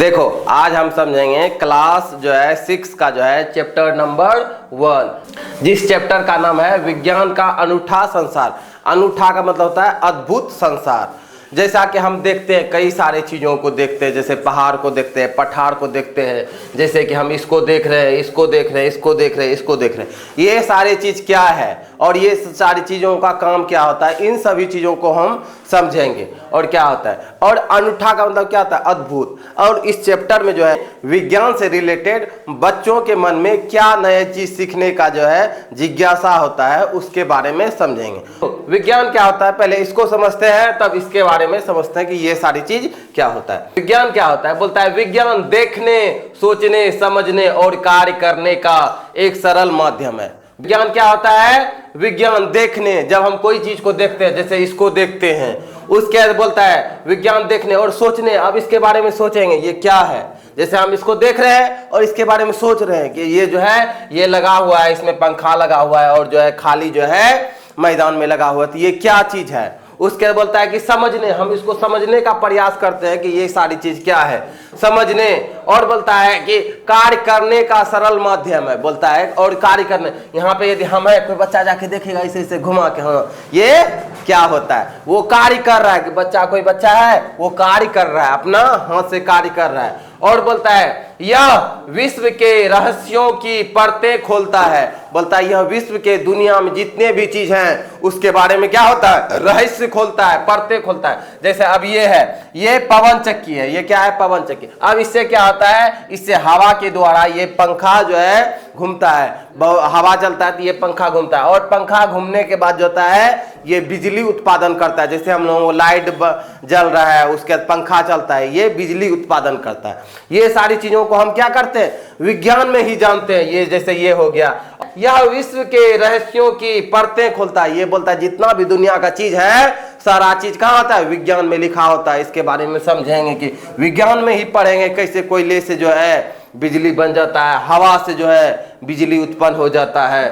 देखो आज हम समझेंगे क्लास जो है 6 का जो है चैप्टर नंबर 1, जिस चैप्टर का नाम है विज्ञान का अनूठा संसार। अनूठा का मतलब होता है अद्भुत संसार। जैसा कि हम देखते हैं कई सारे चीज़ों को देखते हैं, जैसे पहाड़ को देखते हैं, पठार को देखते हैं, जैसे कि हम इसको देख रहे हैं, इसको देख रहे हैं, इसको देख रहे हैं, इसको देख रहे हैं। ये सारी चीज़ क्या है और ये सारी चीज़ों का काम क्या होता है, इन सभी चीज़ों को हम समझेंगे और क्या होता है। और अनूठा का मतलब क्या होता है, अद्भुत। और इस चैप्टर में जो है विज्ञान से रिलेटेड बच्चों के मन में क्या नए चीज़ सीखने का जो है जिज्ञासा होता है उसके बारे में समझेंगे। तो विज्ञान क्या होता है पहले इसको समझते हैं, तब इसके बारे में समझते हैं कि ये सारी चीज क्या होता है। विज्ञान क्या होता है, बोलता है विज्ञान देखने, सोचने, समझने और कार्य करने का एक सरल माध्यम है। विज्ञान क्या होता है, विज्ञान देखने, जब हम कोई चीज को देखते हैं, जैसे इसको देखते हैं, उसके बाद बोलता है विज्ञान देखने और सोचने। अब इसके बारे में सोचेंगे ये क्या है, जैसे हम इसको देख रहे हैं और इसके बारे में सोच रहे हैं कि ये जो है ये लगा हुआ है, इसमें पंखा लगा हुआ है और जो है खाली जो है मैदान में लगा हुआ है, तो ये क्या चीज है। उसके बाद बोलता है कि समझने, हम इसको समझने का प्रयास करते हैं कि ये सारी चीज क्या है, समझने। और बोलता है कि कार्य करने का सरल माध्यम है, बोलता है और कार्य करने। यहाँ पे यदि हम है कोई बच्चा जाके देखेगा ऐसे ऐसे घुमा के, हाँ ये क्या होता है, वो कार्य कर रहा है कि बच्चा, कोई बच्चा है वो कार्य कर रहा है, अपना हाथ से कार्य कर रहा है। और बोलता है यह विश्व के रहस्यों की परतें खोलता है, बोलता है यह विश्व के दुनिया में जितने भी चीज हैं उसके बारे में क्या होता है, रहस्य खोलता है, परतें खोलता है। जैसे अब ये है, ये पवन चक्की है, ये क्या है, पवन चक्की। अब इससे क्या होता है, इससे हवा के द्वारा ये पंखा जो है घूमता है, हवा चलता है तो ये पंखा घूमता है, और पंखा घूमने के बाद जो होता है ये बिजली उत्पादन करता है। जैसे हम लोगों को लाइट जल रहा है, उसके बाद पंखा चलता है, ये बिजली उत्पादन करता है। ये सारी चीजों को हम क्या करते हैं, विज्ञान में ही जानते हैं। ये जैसे ये हो गया, यह विश्व के रहस्यों की परतें खोलता है, ये बोलता है जितना भी दुनिया का चीज है सारा चीज कहाँ होता है, विज्ञान में लिखा होता है। इसके बारे में समझेंगे कि विज्ञान में ही पढ़ेंगे कैसे कोयले से जो है बिजली बन जाता है, हवा से जो है बिजली उत्पन्न हो जाता है।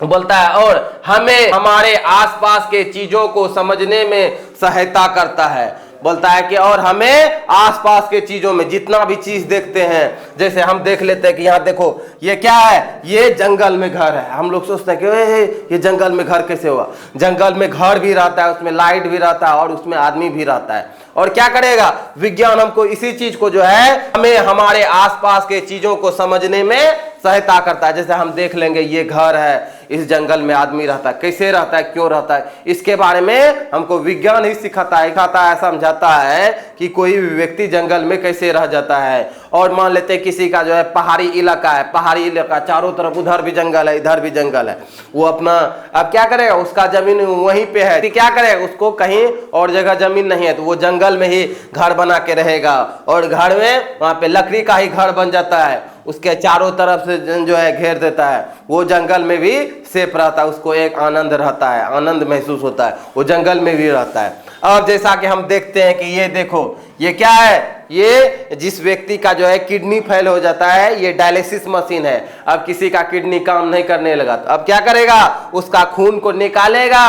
बोलता है और हमें हमारे आसपास के चीजों को समझने में सहायता करता है। बोलता है कि और हमें आसपास के चीजों में जितना भी चीज देखते हैं, जैसे हम देख लेते हैं कि यहाँ देखो ये क्या है, ये जंगल में घर है। हम लोग सोचते हैं कि ये जंगल में घर कैसे हुआ। जंगल में घर भी रहता है, उसमें लाइट भी रहता है और उसमें आदमी भी रहता है। और क्या करेगा विज्ञान, हमको इसी चीज को जो है हमें हमारे आसपास के चीजों को समझने में सहायता करता है। जैसे हम देख लेंगे ये घर है, इस जंगल में आदमी रहता है, कैसे रहता है, क्यों रहता है, इसके बारे में हमको विज्ञान ही सिखाता है, समझाता है कि कोई भी व्यक्ति जंगल में कैसे रह जाता है। और मान लेते हैं किसी का जो है पहाड़ी इलाका है, पहाड़ी इलाका चारों तरफ, उधर भी जंगल है इधर भी जंगल है, वो अपना अब क्या करेगा, उसका जमीन वहीं पे है, तो क्या करेगा, उसको कहीं और जगह जमीन नहीं है तो वो जंगल में ही घर बना के रहेगा। और घर में वहां पे लकड़ी का ही घर बन जाता है, उसके चारों तरफ से जो है घेर देता है। वो जंगल में भी सेफ रहता है, उसको एक आनंद रहता है, आनंद महसूस होता है, वो जंगल में भी रहता है। अब जैसा कि हम देखते हैं कि ये देखो ये क्या है, ये जिस व्यक्ति का जो है किडनी फेल हो जाता है, ये डायलिसिस मशीन है। अब किसी का किडनी काम नहीं करने लगा तो अब क्या करेगा, उसका खून को निकालेगा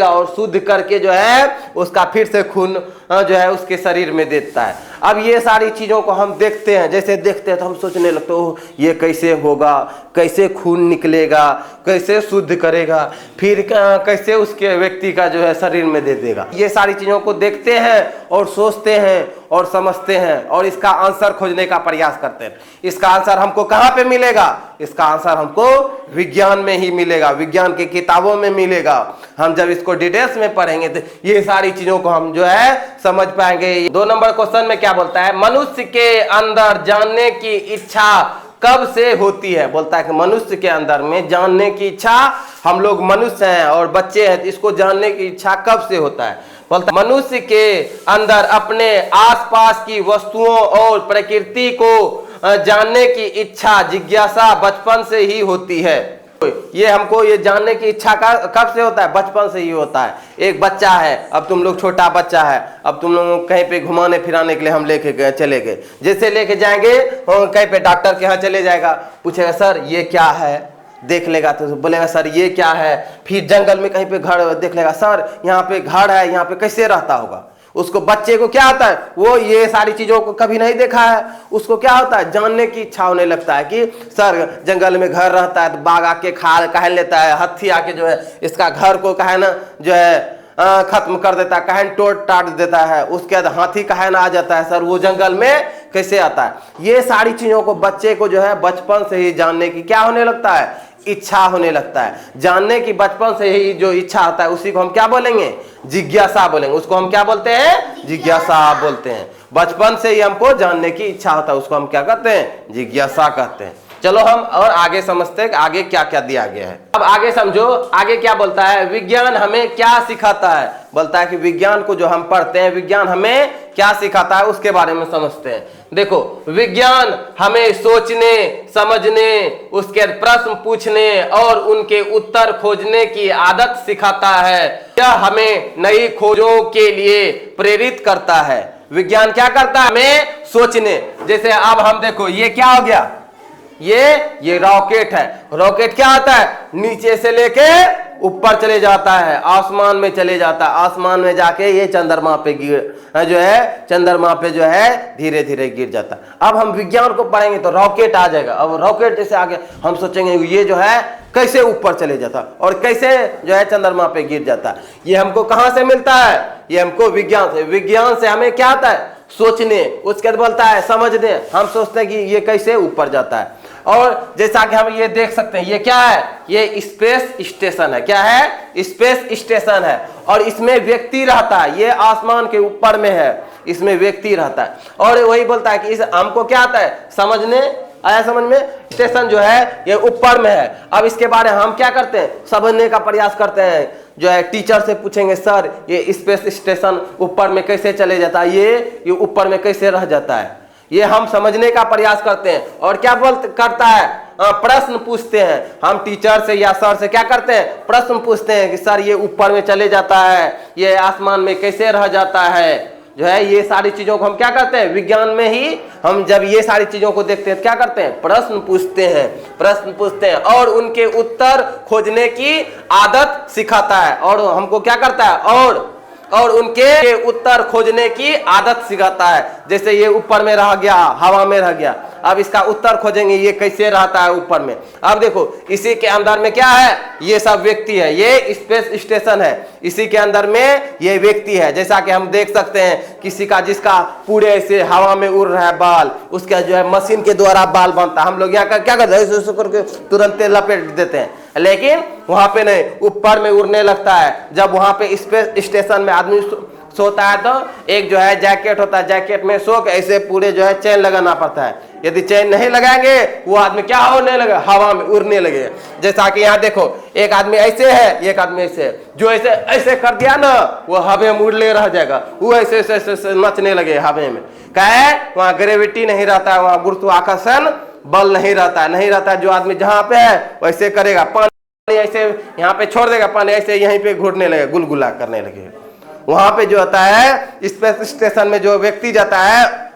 और शुद्ध करके जो है उसका फिर से खून जो है उसके शरीर में देता है। अब ये सारी चीजों को हम देखते हैं, जैसे देखते हैं तो हम सोचने लगते हो ये कैसे होगा, कैसे खून निकलेगा, कैसे शुद्ध करेगा, फिर कैसे उसके व्यक्ति का जो है शरीर में दे देगा। ये सारी चीजों को देखते हैं और सोचते हैं और समझते हैं और इसका आंसर खोजने का प्रयास करते हैं। इसका आंसर हमको कहाँ पे मिलेगा, इसका आंसर हमको विज्ञान में ही मिलेगा, विज्ञान की किताबों में मिलेगा। हम जब इसको डिटेल्स में पढ़ेंगे तो ये सारी चीजों को हम जो है समझ पाएंगे। 2 नंबर क्वेश्चन में क्या बोलता है, मनुष्य के अंदर जानने की इच्छा कब से होती है। बोलता है कि मनुष्य के अंदर में जानने की इच्छा, हम लोग मनुष्य हैं और बच्चे हैं, इसको जानने की इच्छा कब से होता है। बोलता है मनुष्य के अंदर अपने आसपास की वस्तुओं और प्रकृति को जानने की इच्छा, जिज्ञासा बचपन से ही होती है। ये हमको ये जानने की इच्छा का कब से होता है, बचपन से ही होता है। एक बच्चा है, अब तुम लोग छोटा बच्चा है, अब तुम लोग कहीं पे घुमाने फिराने के लिए हम लेके गए, चले गए, जैसे लेके जाएंगे कहीं पे डॉक्टर के यहाँ चले जाएगा, पूछेगा सर ये क्या है, देख लेगा तो बोलेगा सर ये क्या है। फिर जंगल में कहीं पे घर देख लेगा, सर यहाँ पे घर है, यहाँ पे कैसे रहता होगा, उसको बच्चे को क्या होता है, वो ये सारी चीजों को कभी नहीं देखा है, उसको क्या होता है, जानने की इच्छा होने लगता है कि सर जंगल में घर रहता है तो बाघ आके खा कह लेता है, हाथी आके जो है इसका घर को कहे ना जो है खत्म कर देता है, कहे तोड़ टाट देता है, उसके बाद हाथी कहे ना आ जाता है, सर वो जंगल में कैसे आता है। ये सारी चीजों को बच्चे को जो है बचपन से ही जानने की क्या होने लगता है, इच्छा होने लगता है। जानने की बचपन से ही जो इच्छा आता है उसी को हम क्या बोलेंगे, जिज्ञासा बोलेंगे। उसको हम क्या बोलते हैं, जिज्ञासा बोलते हैं। बचपन से ही हमको जानने की इच्छा होता है, उसको हम क्या कहते हैं, जिज्ञासा कहते हैं। चलो हम और आगे समझते हैं कि आगे क्या क्या दिया गया है। अब आगे समझो, आगे क्या बोलता है, विज्ञान हमें क्या सिखाता है। बोलता है कि विज्ञान को जो हम पढ़ते हैं, विज्ञान हमें क्या सिखाता है उसके बारे में समझते हैं। देखो, विज्ञान हमें सोचने, समझने, उसके प्रश्न पूछने और उनके उत्तर खोजने की आदत सिखाता है। यह हमें नई खोजों के लिए प्रेरित करता है। विज्ञान क्या करता है, हमें सोचने। जैसे अब हम देखो, ये क्या हो गया, ये रॉकेट है। रॉकेट क्या होता है, नीचे से लेके ऊपर चले जाता है, आसमान में चले जाता है, आसमान में जाके ये चंद्रमा पे गिर जो है, चंद्रमा पे जो है धीरे धीरे गिर जाता है। अब हम विज्ञान को पढ़ेंगे तो रॉकेट आ जाएगा। अब रॉकेट जैसे आगे हम सोचेंगे ये जो है कैसे ऊपर चले जाता और कैसे जो है चंद्रमा पे गिर जाता। ये हमको कहां से मिलता है, ये हमको विज्ञान से। विज्ञान से हमें क्या आता है, सोचने, उसके बाद बोलता है समझने। हम सोचते हैं कि ये कैसे ऊपर जाता है। और जैसा कि हम ये देख सकते हैं, ये क्या है, ये स्पेस स्टेशन है। क्या है, स्पेस स्टेशन है। और इसमें व्यक्ति रहता है, ये आसमान के ऊपर में है, इसमें व्यक्ति रहता है। और वही बोलता है कि इस हमको क्या आता है, समझने आया समझ में। स्टेशन जो है ये ऊपर में है। अब इसके बारे में हम क्या करते हैं, समझने का प्रयास करते हैं। जो है टीचर से पूछेंगे, सर ये स्पेस स्टेशन ऊपर में कैसे चले जाता है, ये ऊपर में कैसे रह जाता है। ये हम समझने का प्रयास करते हैं। और क्या करता है, प्रश्न पूछते हैं। हम टीचर से या सर से क्या करते हैं, प्रश्न पूछते हैं कि सर ये ऊपर में चले जाता है, ये आसमान में कैसे रह जाता है। जो है ये सारी चीजों को हम क्या करते हैं, विज्ञान में ही हम जब ये सारी चीजों को देखते हैं क्या करते हैं, प्रश्न पूछते हैं। प्रश्न पूछते हैं और उनके उत्तर खोजने की आदत सिखाता है। और हमको क्या करता है, और उनके उत्तर खोजने की आदत सिखाता है। जैसे ये ऊपर में रह गया, हवा में रह गया, अब इसका उत्तर खोजेंगे ये कैसे रहता है ऊपर में। अब देखो इसी के अंदर में क्या है, ये सब व्यक्ति है, ये स्पेस स्टेशन है, इसी के अंदर में ये व्यक्ति है। जैसा कि हम देख सकते हैं किसी का जिसका पूरे ऐसे हवा में उड़ रहा है बाल, उसका जो है मशीन के द्वारा बाल बनता है। हम लोग यहाँ का क्या करते हैं, ऐसे करके तुरंत लपेट देते हैं, लेकिन वहां पे नहीं, ऊपर में उड़ने लगता है। जब वहां पे स्पेस स्टेशन में आदमी सोता है तो एक जो है जैकेट होता है, जैकेट में सो के ऐसे पूरे जो है चैन लगाना पड़ता है। यदि चैन नहीं लगाएंगे वो आदमी क्या होने लगे, हवा में उड़ने लगे। जैसा कि यहाँ देखो एक आदमी ऐसे है, एक आदमी ऐसे है। जो ऐसे ऐसे कर दिया ना वो हवा में उड़ने रह जाएगा, वो ऐसे ऐसे ऐसे नचने लगे हवा में। क्या है, वहाँ ग्रेविटी नहीं रहता है, वहाँ गुरुत्वाकर्षण बल नहीं रहता है। जो आदमी जहाँ पे है वैसे करेगा, पानी ऐसे यहाँ पे छोड़ देगा, पानी ऐसे यहीं पे घूरने लगे, गुलगुला करने लगे। वहां पे जो होता है स्पेस स्टेशन में जो व्यक्ति जाता है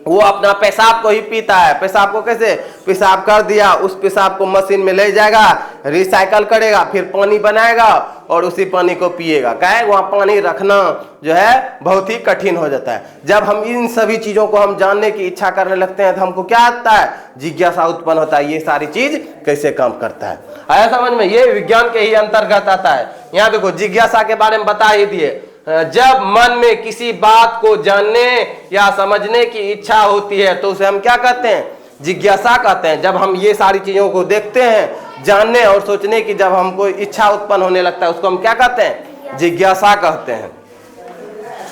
वो अपना पेशाब को ही पीता है। पेशाब को कैसे, पेशाब कर दिया, उस पेशाब को मशीन में ले जाएगा, रिसाइकल करेगा, फिर पानी बनाएगा और उसी पानी को पिएगा। क्या है, वहाँ पानी रखना जो है बहुत ही कठिन हो जाता है। जब हम इन सभी चीजों को हम जानने की इच्छा करने लगते हैं तो हमको क्या आता है, जिज्ञासा उत्पन्न होता है, ये सारी चीज कैसे काम करता है। आया समझ में, ये विज्ञान के ही अंतर्गत आता है। यहाँ देखो जिज्ञासा के बारे में बता ही दिए। जब मन में किसी बात को जानने या समझने की इच्छा होती है तो उसे हम क्या कहते हैं, जिज्ञासा कहते हैं। जब हम ये सारी चीजों को देखते हैं, जानने और सोचने की जब हमको इच्छा उत्पन्न होने लगता है उसको हम क्या कहते हैं, जिज्ञासा कहते हैं।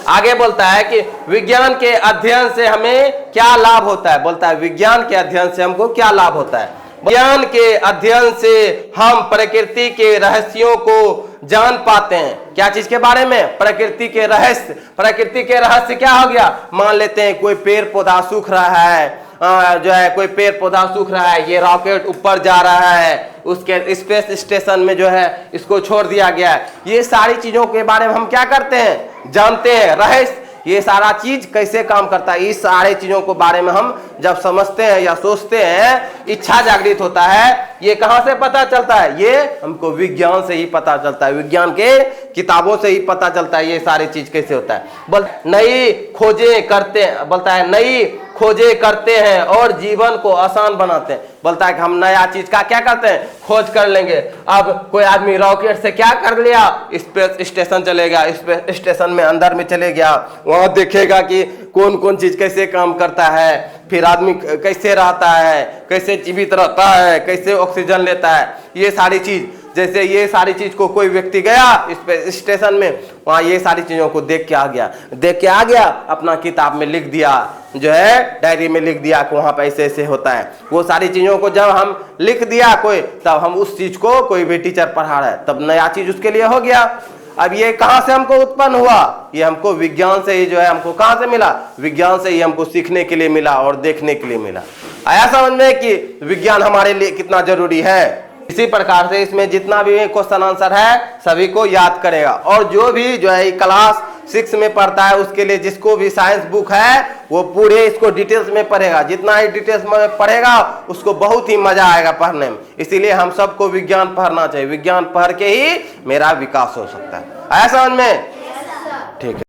आगे बोलता है कि विज्ञान के अध्ययन से हमें क्या लाभ होता है। बोलता है विज्ञान के अध्ययन से हमको क्या लाभ होता है। विज्ञान के अध्ययन से हम प्रकृति के रहस्यों को जान पाते हैं। क्या चीज के बारे में, प्रकृति के रहस्य। प्रकृति के रहस्य क्या हो गया, मान लेते हैं कोई पेड़ पौधा सूख रहा है, जो है कोई पेड़ पौधा सूख रहा है, ये रॉकेट ऊपर जा रहा है, उसके स्पेस स्टेशन में जो है इसको छोड़ दिया गया है। ये सारी चीजों के बारे में हम क्या करते हैं, जानते हैं। रहस्य ये सारा चीज कैसे काम करता है, इस सारे चीजों को बारे में हम जब समझते हैं या सोचते हैं, इच्छा जागृत होता है। ये कहां से पता चलता है, ये हमको विज्ञान से ही पता चलता है, विज्ञान के किताबों से ही पता चलता है ये सारी चीज कैसे होता है। नई खोजें करते हैं, बोलता है नई खोजें करते हैं और जीवन को आसान बनाते हैं। बोलता है कि हम नया चीज का क्या करते हैं, खोज कर लेंगे। अब कोई आदमी रॉकेट से क्या कर लिया, स्पेस स्टेशन चलेगा, स्पेस स्टेशन में अंदर में चले गया, वहां देखेगा कि कौन कौन चीज कैसे काम करता है, फिर आदमी कैसे रहता है, कैसे जीवित रहता है, कैसे ऑक्सीजन लेता है, ये सारी चीज। जैसे ये सारी चीज को कोई व्यक्ति गया स्पेस स्टेशन में, वहां ये सारी चीजों को देख के आ गया, अपना किताब में लिख दिया, जो है डायरी में लिख दिया कि वहां पे ऐसे ऐसे होता है। वो सारी चीजों को जब हम लिख दिया कोई, तब हम उस चीज को कोई भी टीचर पढ़ा रहा है, तब नया चीज उसके लिए हो गया। अब ये कहां से हमको उत्पन्न हुआ, ये हमको विज्ञान से ही जो है हमको कहां से मिला, विज्ञान से ही हमको सीखने के लिए मिला और देखने के लिए मिला। आया समझ में कि विज्ञान हमारे लिए कितना जरूरी है। इसी प्रकार से इसमें जितना भी क्वेश्चन आंसर है सभी को याद करेगा, और जो भी जो है क्लास 6 में पढ़ता है उसके लिए जिसको भी साइंस बुक है वो पूरे इसको डिटेल्स में पढ़ेगा, जितना ही डिटेल्स में पढ़ेगा उसको बहुत ही मजा आएगा पढ़ने में। इसीलिए हम सबको विज्ञान पढ़ना चाहिए, विज्ञान पढ़ के ही मेरा विकास हो सकता है। आया समझ में, ठीक है।